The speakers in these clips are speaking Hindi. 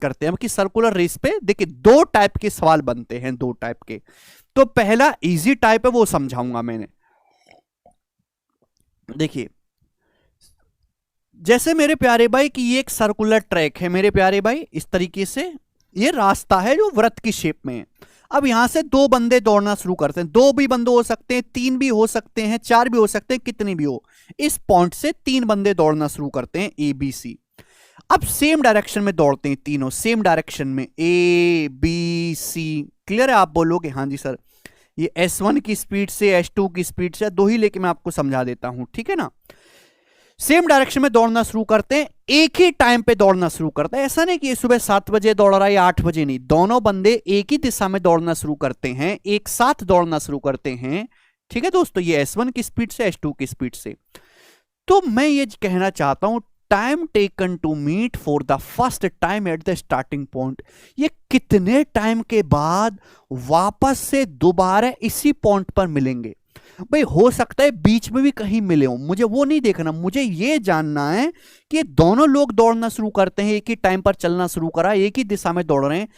करते हैं कि सर्कुलर रेस पे देखिए दो टाइप के सवाल बनते हैं, दो टाइप के। तो पहला इजी टाइप है वो समझाऊंगा मैंने। देखिए जैसे मेरे प्यारे भाई कि ये एक सर्कुलर ट्रैक है मेरे प्यारे भाई, इस तरीके से ये रास्ता है जो वृत्त की शेप में है। अब यहां से दो बंदे दौड़ना शुरू करते हैं, दो भी बंदे हो सकते हैं, तीन भी हो सकते हैं, चार भी हो सकते हैं, कितने भी हो। इस पॉइंट से तीन बंदे दौड़ना शुरू करते हैं ए बी सी। अब सेम डायरेक्शन में दौड़ते हैं तीनों, सेम डायरेक्शन में ए बी सी। क्लियर है? आप बोलोगे हाँ जी सर ये S1 की स्पीड से S2 की स्पीड से, दो ही लेके मैं आपको समझा देता हूं, ठीक है ना। सेम डायरेक्शन में दौड़ना शुरू करते हैं, एक ही टाइम पे दौड़ना शुरू करते हैं। ऐसा नहीं कि सुबह 7 बजे दौड़ रहा है या 8 बजे, नहीं, दोनों बंदे एक ही दिशा में दौड़ना शुरू करते हैं, एक साथ दौड़ना शुरू करते हैं। ठीक है दोस्तों, ये S1 की स्पीड से S2 की स्पीड से। तो मैं ये कहना चाहता हूं time taken to meet for the first time at the starting point, ये कितने टाइम के बाद वापस से दोबारा इसी पॉइंट पर मिलेंगे। भाई हो सकता है बीच में भी कहीं मिले हो, मुझे वो नहीं देखना, मुझे ये जानना है कि दोनों लोग दौड़ना शुरू करते हैं, एक ही टाइम पर चलना शुरू करा, एक ही दिशा में दौड़ रहे हैं,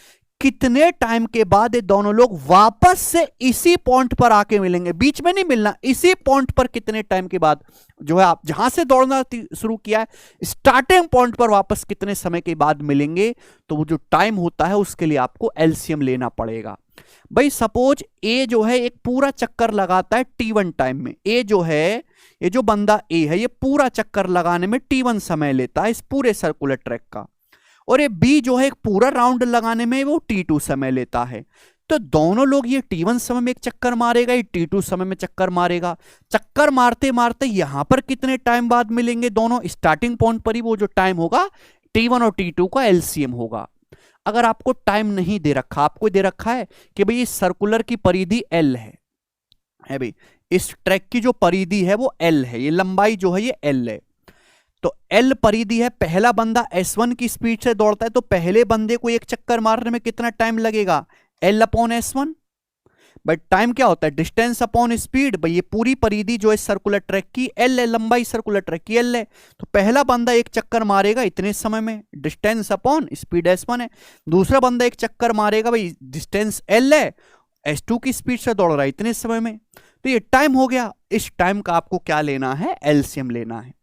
कितने टाइम के बाद ये दोनों लोग वापस से इसी पॉइंट पर आके मिलेंगे। बीच में नहीं मिलना, इसी पॉइंट पर कितने टाइम के बाद जो है आप जहां से दौड़ना शुरू किया है स्टार्टिंग पॉइंट पर वापस कितने समय के बाद मिलेंगे। तो वो जो टाइम होता है उसके लिए आपको एलसीएम लेना पड़ेगा। भाई सपोज ए जो है एक पूरा चक्कर लगाता है T1 टाइम में, ए जो है ये जो बंदा ए है ये पूरा चक्कर लगाने में T1 समय लेता है इस पूरे सर्कुलर ट्रैक का, और ये बी जो है एक पूरा राउंड लगाने में वो T2 समय लेता है। तो दोनों लोग ये T1 समय में एक चक्कर मारेगा, ये T2 समय में चक्कर मारेगा। चक्कर मारते मारते यहां पर कितने टाइम बाद मिलेंगे दोनों, स्टार्टिंग पॉइंट पर ही वो जो टाइम होगा T1 और T2 का एलसीएम होगा। अगर आपको टाइम नहीं दे रखा, आपको दे रखा है कि भाई इस सर्कुलर की परिधि L है भाई, इस ट्रैक की जो परिधि है वो L है, ये लंबाई जो है ये L है, तो L परिधि है। पहला बंदा S1 की स्पीड से दौड़ता है तो पहले बंदे को एक चक्कर मारने में कितना टाइम लगेगा, L upon S1। But time क्या होता है, डिस्टेंस अपॉन स्पीड। भाई ये पूरी परिधि जो है सर्कुलर ट्रैक की L है, लंबाई सर्कुलर ट्रैक की L है, तो पहला बंदा एक चक्कर मारेगा इतने समय में, डिस्टेंस अपॉन स्पीड S1 है। दूसरा बंदा एक चक्कर मारेगा, भाई डिस्टेंस L है, S2 की स्पीड से दौड़ रहा है इतने समय में, तो ये टाइम हो गया। इस टाइम का आपको क्या लेना है, एलसीएम लेना है।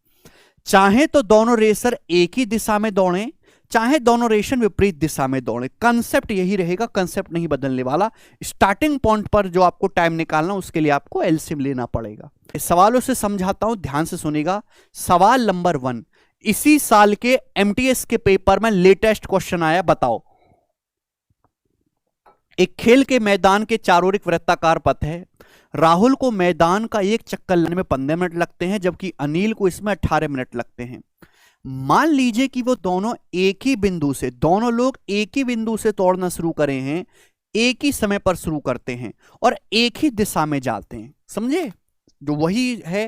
चाहे तो दोनों रेसर एक ही दिशा में दौड़ें, चाहे दोनों रेसर विपरीत दिशा में दौड़ें, कंसेप्ट यही रहेगा, कंसेप्ट नहीं बदलने वाला। स्टार्टिंग पॉइंट पर जो आपको टाइम निकालना उसके लिए आपको एलसीएम लेना पड़ेगा। इस सवालों से समझाता हूं, ध्यान से सुनिएगा। सवाल नंबर 1, इसी साल के एमटीएस के पेपर में लेटेस्ट क्वेश्चन आया, बताओ। एक खेल के मैदान के चारों ओर एक वृत्ताकार पथ है, राहुल को मैदान का एक चक्कर लगाने में 15 मिनट लगते हैं जबकि अनिल को इसमें 18 मिनट लगते हैं। मान लीजिए कि वो दोनों एक ही बिंदु से, दोनों लोग एक ही बिंदु से दौड़ना शुरू करे हैं, एक ही समय पर शुरू करते हैं और एक ही दिशा में जाते हैं, समझे, जो वही है।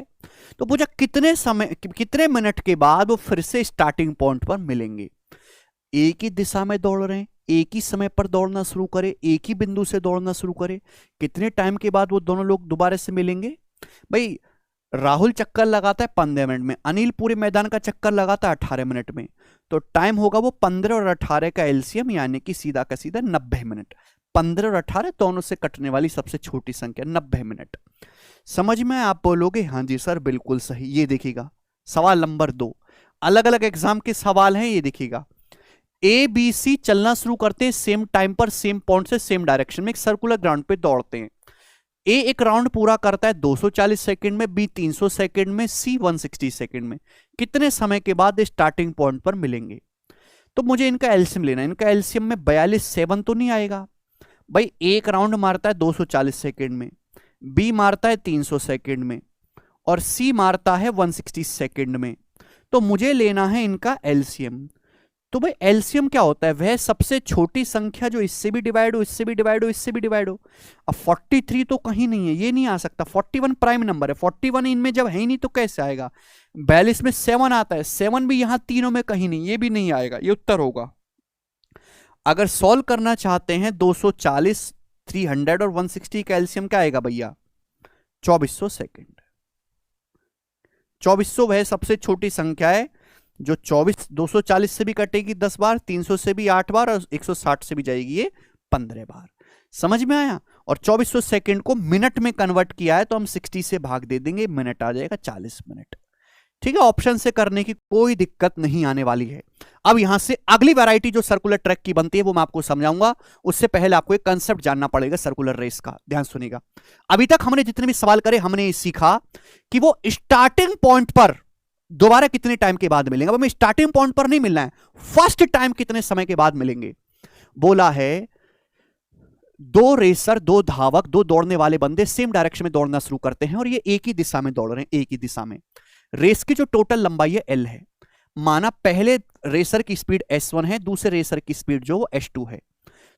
तो पूछा कितने समय, कितने मिनट के बाद वो फिर से स्टार्टिंग पॉइंट पर मिलेंगे। एक ही दिशा में दौड़ रहे हैं, एक ही समय पर दौड़ना शुरू करे, एक ही बिंदु से दौड़ना शुरू करे, कितने टाइम के बाद वो दोनों लोग दोबारा से मिलेंगे। भाई राहुल चक्कर लगाता है 15 मिनट में, अनिल पूरे मैदान का चक्कर लगाता है 18 मिनट में, तो टाइम होगा वो 15 और 18 का एलसीएम, यानी कि सीधा का सीधा 90 मिनट। 15 और 18 दोनों से कटने वाली सबसे छोटी संख्या 90 मिनट। समझ में? आप बोलोगे हाँ जी सर बिल्कुल सही। ये देखिएगा सवाल नंबर 2, अलग अलग एग्जाम के सवाल हैं, ये देखिएगा। ए बी सी चलना शुरू करते हैं सेम टाइम पर, सेम पॉइंट से सेम डायरेक्शन में, एक सर्कुलर ग्राउंड पे दौड़ते हैं। ए एक राउंड पूरा करता है 240 सेकंड में, बी 300 सेकंड में, सी 160 सेकंड में। कितने समय के बाद स्टार्टिंग पॉइंट पर मिलेंगे। तो मुझे इनका एलसीएम लेना है। इनका एलसीएम में 42 तो नहीं आएगा। भाई एक राउंड मारता है 240 सेकंड में, बी मारता है 300 सेकंड में और सी मारता है 160 सेकंड में। तो मुझे लेना है इनका एलसीएम। तो भाई एलसीएम क्या होता है, वह सबसे छोटी संख्या जो इससे भी डिवाइड हो, इससे भी डिवाइड हो, इससे भी डिवाइड हो। अब 43 तो कहीं नहीं है, ये नहीं आ सकता। 41 प्राइम नंबर है, 41 इनमें जब है ही नहीं तो कैसे आएगा। 42 में 7 आता है, 7 भी यहां तीनों में कहीं नहीं, ये भी नहीं आएगा, ये उत्तर होगा। अगर सॉल्व करना चाहते हैं 240, 300 और 160 का एलसीएम क्या आएगा भैया, 2400 सेकेंड। 2400 वह सबसे छोटी संख्या है जो 24 240 से भी कटेगी 10 बार, 300 से भी 8 बार और 160 से भी जाएगी ये 15 बार। समझ में आया? और 2400 सेकंड को मिनट में कन्वर्ट किया है तो हम 60 से भाग दे देंगे, मिनट आ जाएगा 40 मिनट। ठीक है, ऑप्शन से करने की कोई दिक्कत नहीं आने वाली है। अब यहां से अगली वैरायटी जो सर्कुलर ट्रैक की बनती है वो मैं आपको समझाऊंगा, उससे पहले आपको एक कंसेप्ट जानना पड़ेगा सर्कुलर रेस का। ध्यान सुनिएगा, अभी तक हमने जितने भी सवाल करे हमने ये सीखा कि वो स्टार्टिंग पॉइंट पर दोबारा कितने टाइम के बाद मिलेंगे। अब हमें स्टार्टिंग पॉइंट पर नहीं मिलना है, फर्स्ट टाइम कितने समय के बाद मिलेंगे। बोला है दो रेसर, दो धावक, दो दौड़ने वाले बंदे सेम डायरेक्शन में दौड़ना शुरू करते हैं और ये एक ही दिशा में दौड़ रहे हैं, एक ही दिशा में। रेस की जो टोटल लंबाई है L है। माना पहले रेसर की स्पीड S1 है, दूसरे रेसर की स्पीड जो S2 है।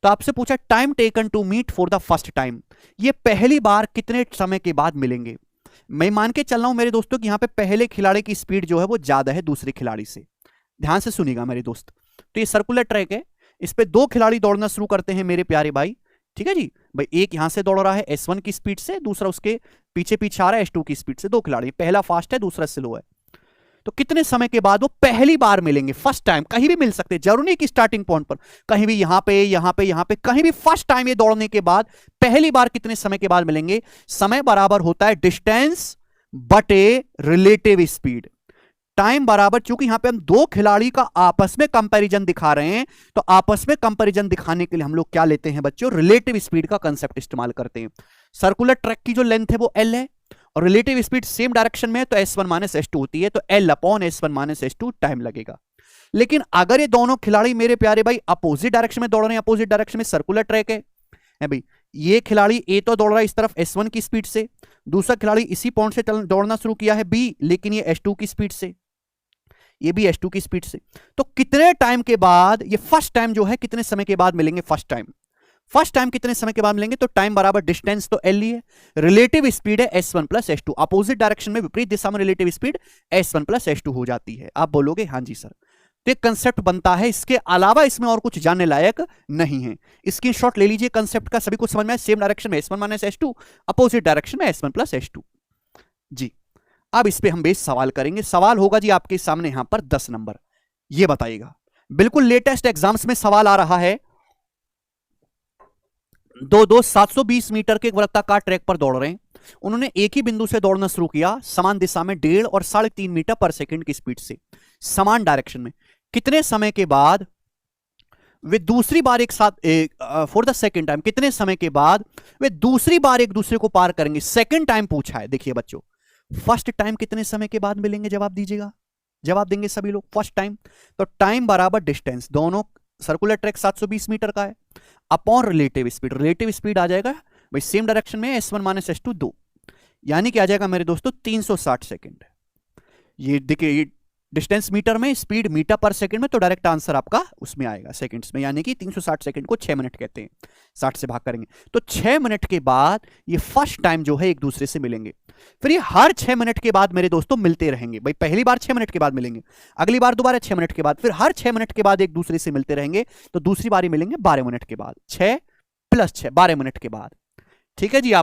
तो आपसे पूछा time taken to meet for the first time, ये पहली बार कितने समय के बाद मिलेंगे। मैं मान के चल रहा हूं मेरे दोस्तों कि यहां पे पहले खिलाड़ी की स्पीड जो है वो ज्यादा है दूसरे खिलाड़ी से। ध्यान से सुनिएगा मेरे दोस्त, तो ये सर्कुलर ट्रैक है, इस पे दो खिलाड़ी दौड़ना शुरू करते हैं मेरे प्यारे भाई। ठीक है जी भाई, एक यहां से दौड़ रहा है S1 की स्पीड से, दूसरा उसके पीछे पीछे आ रहा है S2 की स्पीड से। दो खिलाड़ी, पहला फास्ट है दूसरा स्लो है। तो कितने समय के बाद वो पहली बार मिलेंगे, फर्स्ट टाइम। कहीं भी मिल सकते, जरूरी नहीं कि स्टार्टिंग पॉइंट पर, कहीं भी, यहां पे यहां पे यहां पे कहीं भी फर्स्ट टाइम ये दौड़ने के बाद पहली बार कितने समय के बाद मिलेंगे। समय बराबर होता है डिस्टेंस बटे रिलेटिव स्पीड। टाइम बराबर, चूंकि यहां पे हम दो खिलाड़ी का आपस में कंपैरिजन दिखा रहे हैं, तो आपस में कंपैरिजन दिखाने के लिए हम लोग क्या लेते हैं बच्चों, रिलेटिव स्पीड का कंसेप्ट इस्तेमाल करते हैं। सर्कुलर ट्रैक की जो लेंथ है वो L है और रिलेटिव स्पीड सेम डायरेक्शन में है तो S1 माइनस S2 होती है, तो L upon S1 minus S2 time लगेगा। लेकिन अगर ये दोनों खिलाड़ी मेरे प्यारे भाई अपोजिट डायरेक्शन में दौड़ रहे हैं, अपोजिट डायरेक्शन में सर्कुलर ट्रैक है भाई, ये खिलाड़ी A तो दौड़ रहा है इस तरफ S1 की स्पीड से, दूसरा खिलाड़ी इसी पॉइंट से दौड़ना शुरू किया है B, लेकिन ये S2 की स्पीड से, ये भी S2 की स्पीड से। तो कितने टाइम के बाद ये फर्स्ट टाइम जो है कितने समय के बाद मिलेंगे। फर्स्ट टाइम कितने समय के बाद मिलेंगे, तो टाइम बराबर डिस्टेंस तो L ही है, रिलेटिव स्पीड है S1 plus S2, opposite direction में विपरीत दिशा में relative speed S1 plus S2 हो जाती है। आप बोलोगे हाँ जी सर, तो एक कंसेप्ट बनता है, इसके अलावा इसमें और कुछ जानने लायक नहीं है। स्क्रीनशॉट ले लीजिए कंसेप्ट का, सभी को समझ में आए। सेम डायरेक्शन में S1 minus S2, opposite direction में S1 प्लस S2 जी। अब इस पे हम बेस सवाल करेंगे। सवाल होगा जी आपके सामने यहां पर 10 नंबर, ये बताइएगा, बिल्कुल लेटेस्ट एग्जाम्स में सवाल आ रहा है। दो 720 मीटर के वृत्ताकार ट्रैक पर दौड़ रहे हैं, उन्होंने एक ही बिंदु से दौड़ना शुरू किया, समान दिशा में 1.5 और 3.5 मीटर पर सेकंड की स्पीड से, समान डायरेक्शन में। कितने समय के बाद वे दूसरी बार एक साथ फॉर द सेकंड टाइम, कितने समय के बाद वे दूसरी बार एक दूसरे को पार करेंगे। सेकंड टाइम पूछा है। देखिए बच्चों, फर्स्ट टाइम कितने समय के बाद मिलेंगे, जवाब दीजिएगा, जवाब देंगे सभी लोग। फर्स्ट टाइम, तो टाइम बराबर डिस्टेंस, दोनों सर्कुलर ट्रैक 720 मीटर का है, upon relative speed. Relative speed आ जाएगा भाई सेम डायरेक्शन में S1 माइनस S2 2, यानी कि आ जाएगा मेरे दोस्तों 360 सेकंड। ये देखिए डिस्टेंस मीटर में, स्पीड मीटर पर सेकंड में, तो डायरेक्ट आंसर आपका उसमें आएगा सेकंड्स में, यानी कि 360 सेकंड को 6 मिनट कहते हैं, 60 से भाग करेंगे तो 6 मिनट के बाद ये फर्स्ट टाइम जो है एक दूसरे से मिलेंगे। फिर ये हर 6 मिनट के बाद मेरे दोस्तों मिलते रहेंगे भाई। पहली बार 6 मिनट के बाद मिलेंगे, अगली बार दोबारा 6 मिनट के बाद, फिर हर 6 मिनट के बाद एक दूसरे से मिलते रहेंगे, तो दूसरी बारी मिलेंगे 12 मिनट के बाद, 6 + 6 12 मिनट के बाद। ठीक है जी, आप